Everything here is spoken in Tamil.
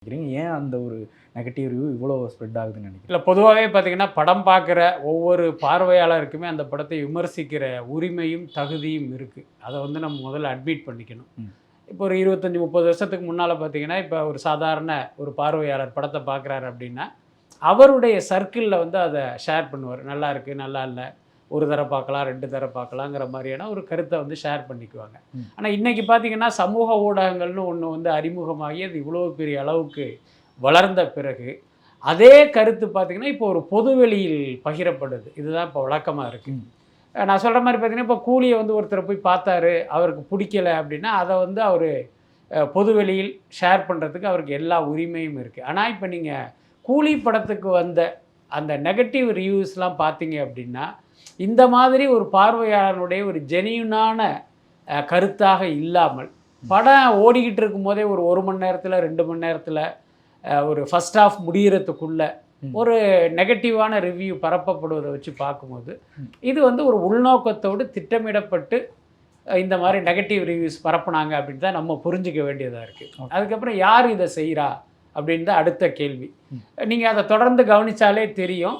ஏன் அந்த ஒரு நெகட்டிவ் ரிவ்யூ இவ்வளோ ஸ்ப்ரெட் ஆகுதுன்னு நினைக்கிறேன்? இல்லை, பொதுவாகவே பார்த்தீங்கன்னா, படம் பார்க்குற ஒவ்வொரு பார்வையாளருக்குமே அந்த படத்தை விமர்சிக்கிற உரிமையும், தகுதியும் இருக்குது. அதை வந்து நம்ம முதல்ல அட்மிட் பண்ணிக்கணும். இப்போ ஒரு 25, 30 வருஷத்துக்கு முன்னால் பார்த்தீங்கன்னா, இப்போ ஒரு சாதாரண ஒரு பார்வையாளர் படத்தை பார்க்குறாரு அப்படின்னா, அவருடைய சர்க்கிளில் வந்து அதை ஷேர் பண்ணுவார். நல்லா இருக்குது, நல்லா இல்லை, ஒரு தடவை பார்க்கலாம், 2 தடவை பார்க்கலாங்கிற மாதிரியான ஒரு கருத்தை வந்து ஷேர் பண்ணிக்குவாங்க. ஆனால் இன்றைக்கி பார்த்தீங்கன்னா, சமூக ஊடகங்கள்னு ஒன்று வந்து அறிமுகமாகி அது இவ்வளோ பெரிய அளவுக்கு வளர்ந்த பிறகு, அதே கருத்து பார்த்திங்கன்னா இப்போ ஒரு பொதுவெளியில் பகிரப்படுது. இதுதான் இப்போ வழக்கமாக இருக்குது. நான் சொல்கிற மாதிரி பார்த்திங்கன்னா, இப்போ கூலியை வந்து ஒருத்தர் போய் பார்த்தாரு, அவருக்கு பிடிக்கலை அப்படின்னா அதை வந்து அவர் பொதுவெளியில் ஷேர் பண்ணுறதுக்கு அவருக்கு எல்லா உரிமையும் இருக்குது. ஆனால் இப்போ நீங்கள் கூலி படத்துக்கு வந்த அந்த நெகட்டிவ் ரிவ்யூஸ்லாம் பார்த்தீங்க அப்படின்னா, இந்த மாதிரி ஒரு பார்வையாளனுடைய ஒரு ஜெனியூனான கருத்தாக இல்லாமல், படம் ஓடிக்கிட்டு இருக்கும்போதே ஒரு 1 மணி நேரத்தில் 2 மணி நேரத்தில் ஒரு ஃபஸ்ட் ஹாஃப் முடிகிறதுக்குள்ள ஒரு நெகட்டிவான ரிவ்யூ பரப்பப்படுவதை வச்சு பார்க்கும்போது, இது வந்து ஒரு உள்நோக்கத்தோடு திட்டமிடப்பட்டு இந்த மாதிரி நெகட்டிவ் ரிவ்யூஸ் பரப்புனாங்க அப்படின்னு தான் நம்ம புரிஞ்சிக்க வேண்டியதாக இருக்குது. அதுக்கப்புறம் யார் இதை செய்கிறா அப்படின்னு தான் அடுத்த கேள்வி. நீங்கள் அதை தொடர்ந்து கவனித்தாலே தெரியும்.